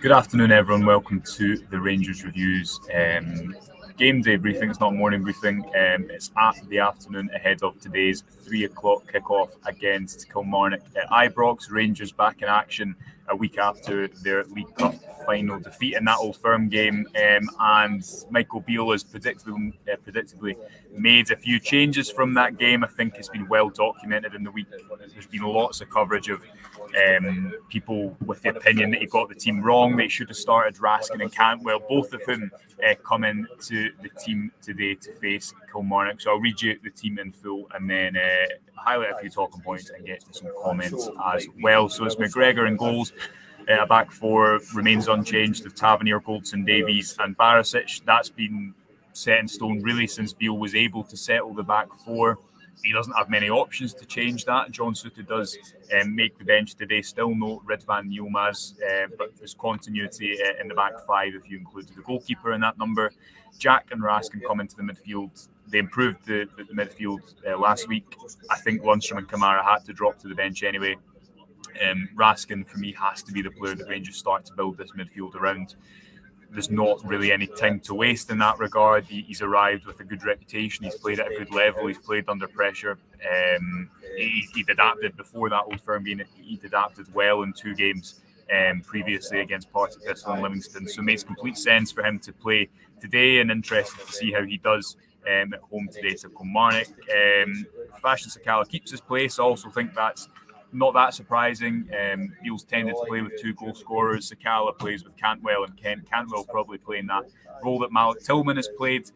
Good afternoon, everyone. Welcome to the Rangers Reviews game day briefing. It's not morning briefing. It's at the afternoon ahead of today's 3 o'clock kickoff against Kilmarnock at Ibrox. Rangers back in action a week after their League Cup final defeat in that Old Firm game. And Michael Beale has predictably made a few changes from that game. I think it's been well documented in the week. There's been lots of coverage of people with the opinion that he got the team wrong, that he should have started Raskin and Cantwell, both of whom come into the team today to face Kilmarnock. So I'll read you the team in full and then highlight a few talking points and get to some comments as well. So it's McGregor in goals. A back four remains unchanged of Tavernier, Goldson, Davies and Barisic. That's been set in stone really since Beale was able to settle the back four. He doesn't have many options to change that. John Souttar does make the bench today. Still no Ridvan Yilmaz, but there's continuity in the back five if you include the goalkeeper in that number. Jack and Raskin come into the midfield. They improved the midfield last week. I think Lundstram and Kamara had to drop to the bench anyway. Raskin, for me, has to be the player that Rangers start to build this midfield around. There's not really any time to waste in that regard. He's arrived with a good reputation. He's played at a good level. He's played under pressure. He'd adapted before that Old Firm game. He'd adapted well in two games previously against Partick Thistle and Livingston. So it makes complete sense for him to play today, and interested to see how he does at home today to Kilmarnock. Fashion Sakala keeps his place. I also think that's not that surprising. Beale's tended to play with two goal scorers. Sakala plays with Cantwell and Kent. Cantwell probably playing that role that Malik Tillman has played.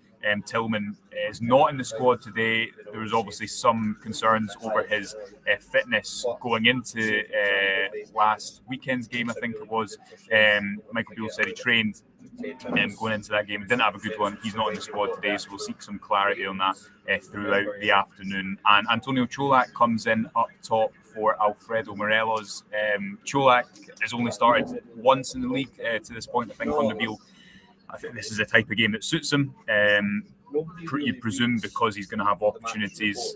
Tillman is not in the squad today. There was obviously some concerns over his fitness going into last weekend's game, I think it was. Michael Beale said he trained going into that game. He didn't have a good one. He's not in the squad today, so we'll seek some clarity on that throughout the afternoon. And Antonio Cholak comes in up top for Alfredo Morelos. Cholak has only started once in the league to this point, I think, under Beale. I think this is a type of game that suits him. You presume because he's going to have opportunities.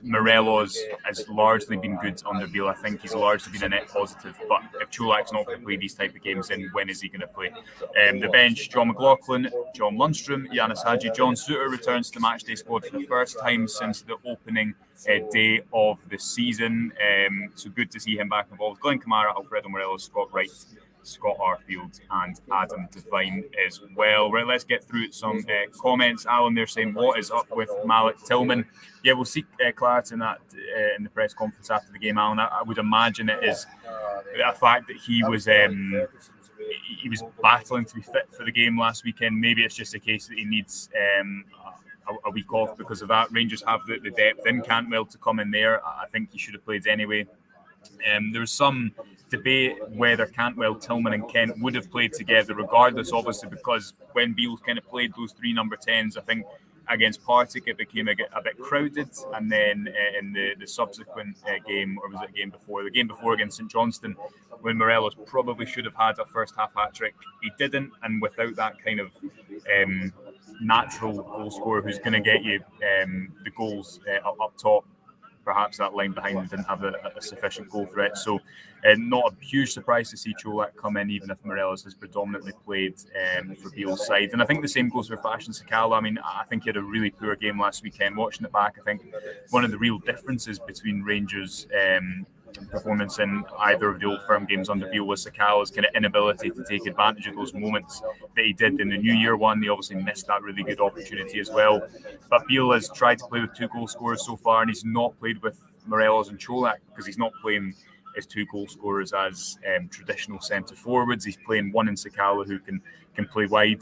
Morelos has largely been good under Beale. I think he's largely been a net positive. But if Cholak's not going to play these type of games, then when is he going to play? The bench: John McLaughlin, John Lundstram, Yanis Hadji. John Souttar returns to the matchday squad for the first time since the opening day of the season. So good to see him back involved. Glenn Kamara, Alfredo Morelos, Scott Wright, Scott Arfield and Adam Devine as well. Right, let's get through some comments. Alan, they're saying, what is up with Malik Tillman? Yeah, we'll seek clarity on that in the press conference after the game, Alan. I would imagine it is a fact that he was battling to be fit for the game last weekend. Maybe it's just a case that he needs a week off because of that. Rangers have the depth in Cantwell to come in there. I think he should have played anyway. There was some debate whether Cantwell, Tillman and Kent would have played together regardless, obviously, because when Beale kind of played those three number 10s, I think against Partick it became a bit crowded, and then in the subsequent game, or was it the game before against St Johnstone, when Morelos probably should have had a first half hat-trick, he didn't, and without that kind of natural goal scorer who's going to get you the goals up top, perhaps that line behind him didn't have a sufficient goal threat. So not a huge surprise to see Cholak come in, even if Morelos has predominantly played for Beale's side. And I think the same goes for Fashion Sakala. I mean, I think he had a really poor game last weekend. Watching it back, I think one of the real differences between Rangers' performance in either of the Old Firm games under Beale was Sakala's kind of inability to take advantage of those moments that he did in the New Year one. He obviously missed that really good opportunity as well. But Beale has tried to play with two goal scorers so far, and he's not played with Morelos and Cholak because he's not playing his two goal scorers as traditional centre forwards. He's playing one in Sakala who can play wide,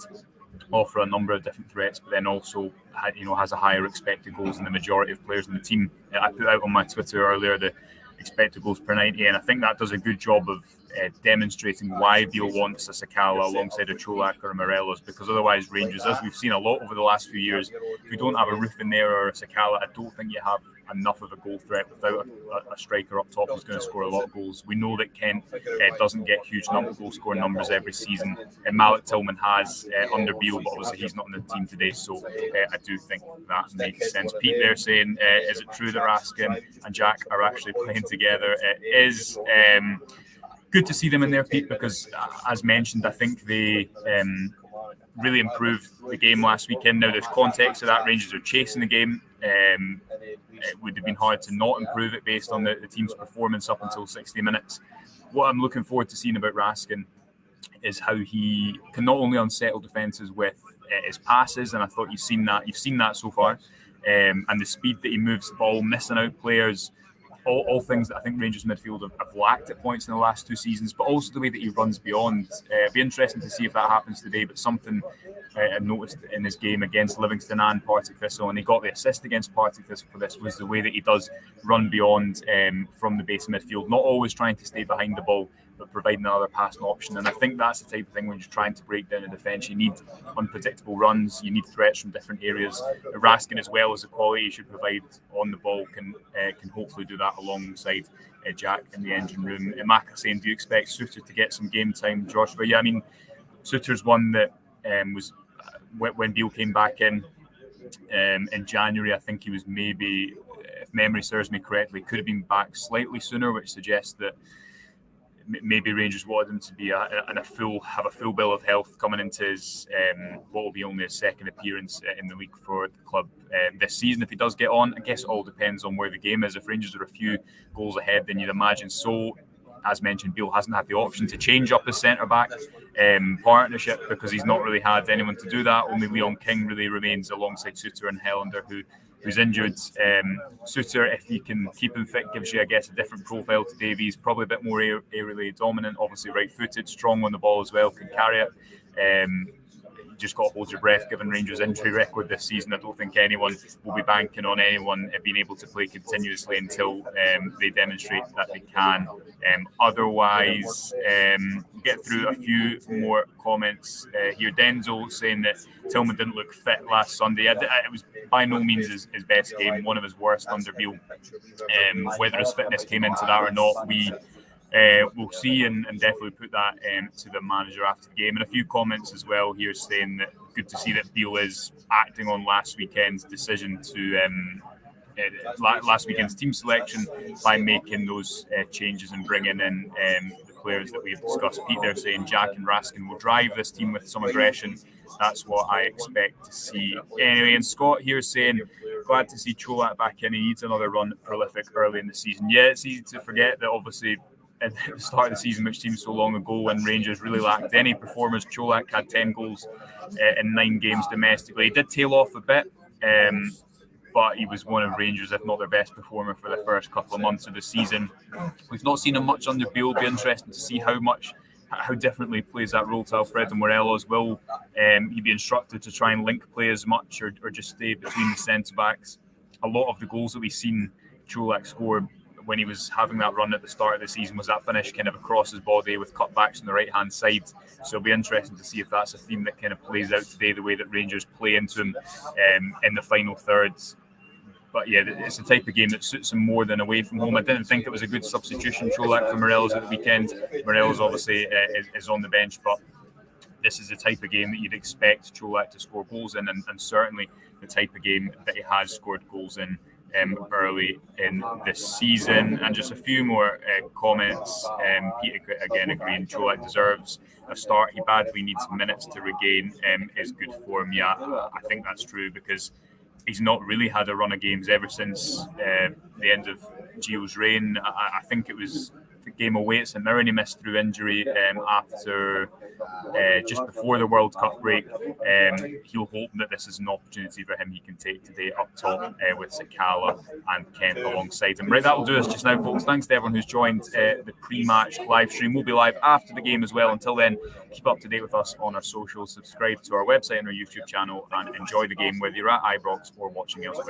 offer a number of different threats, but then also has a higher expected goals than the majority of players in the team. I put out on my Twitter earlier the expected goals per 90, and I think that does a good job of demonstrating why Beale wants a Sakala alongside a Cholak or a Morelos, because otherwise Rangers, as we've seen a lot over the last few years, if you don't have a Roof in there or a Sakala, I don't think you have enough of a goal threat without a striker up top who's going to score a lot of goals. We know that Kent doesn't get huge goal scoring numbers every season, and Malik Tillman has under Beale, but obviously he's not in the team today, so I do think that makes sense. Pete there saying, is it true that Raskin and Jack are actually playing together? It is. good to see them in their peak because, as mentioned, I think they really improved the game last weekend. Now there's context to that. Rangers are chasing the game. It would have been hard to not improve it based on the team's performance up until 60 minutes. What I'm looking forward to seeing about Raskin is how he can not only unsettle defences with his passes, and I thought you've seen that so far, and the speed that he moves the ball, missing out players, all things that I think Rangers midfield have lacked at points in the last 2 seasons, but also the way that he runs beyond. It'd be interesting to see if that happens today, but something I noticed in his game against Livingston and Partick Thistle, and he got the assist against Partick Thistle for this, was the way that he does run beyond from the base of midfield, not always trying to stay behind the ball, but providing another passing option. And I think that's the type of thing when you're trying to break down a defence. You need unpredictable runs, you need threats from different areas. Raskin, as well as the quality he should provide on the ball, can hopefully do that alongside Jack in the engine room. Maka saying, do you expect Suter to get some game time, Joshua? Yeah, I mean, Suter's one that was when Beale came back in January. I think he was maybe, if memory serves me correctly, could have been back slightly sooner, which suggests that maybe Rangers wanted him to be have a full bill of health coming into his what will be only his second appearance in the league for the club this season. If he does get on, I guess it all depends on where the game is. If Rangers are a few goals ahead, then you'd imagine so. As mentioned, Beale hasn't had the option to change up his centre-back partnership because he's not really had anyone to do that. Only Leon King really remains alongside Suter and Helander, who's injured. Suter, if you can keep him fit, gives you, I guess, a different profile to Davies. Probably a bit more aerially dominant, obviously right-footed, strong on the ball as well, can carry it. You just got to hold your breath given Rangers' injury record this season. I don't think anyone will be banking on anyone being able to play continuously until they demonstrate that they can. Otherwise, we'll get through a few more comments here. Denzel saying that Tillman didn't look fit last Sunday. It was by no means his best game, one of his worst under Beale. Whether his fitness came into that or not, we'll see and definitely put that to the manager after the game. And a few comments as well here saying that good to see that Beale is acting on last weekend's decision to last weekend's team selection by making those changes and bringing in the players that we've discussed. Pete there saying Jack and Raskin will drive this team with some aggression. That's what I expect to see. Anyway, and Scott here saying, glad to see Čolak back in. He needs another run prolific early in the season. Yeah, it's easy to forget that obviously at the start of the season, which seems so long ago, when Rangers really lacked any performers, Čolak had 10 goals in 9 games domestically. He did tail off a bit, but he was one of Rangers, if not their best performer for the first couple of months of the season. We've not seen him much under Beale. It'll be interesting to see how differently he plays that role to Alfredo Morelos. Will he be instructed to try and link play as much or just stay between the centre-backs? A lot of the goals that we've seen Čolak score when he was having that run at the start of the season was that finish kind of across his body with cutbacks on the right-hand side. So it'll be interesting to see if that's a theme that kind of plays out today, the way that Rangers play into him in the final thirds. But yeah, it's the type of game that suits him more than away from home. I didn't think it was a good substitution, Čolak, for Morelos at the weekend. Morelos obviously is on the bench, but this is the type of game that you'd expect Čolak to score goals in, and certainly the type of game that he has scored goals in early in this season. And just a few more comments. Peter again agreeing Čolak deserves a start. He badly needs minutes to regain his good form. Yeah, I think that's true because he's not really had a run of games ever since the end of Gio's reign. I think it was the game away at St Mirren. He missed through injury after just before the World Cup break. He'll hope that this is an opportunity for him he can take today up top with Sakala and Kent alongside him. Right, that will do us just now, folks. Thanks to everyone who's joined the pre-match live stream. We'll be live after the game as well. Until then, keep up to date with us on our socials, subscribe to our website and our YouTube channel, and enjoy the game whether you're at Ibrox or watching elsewhere.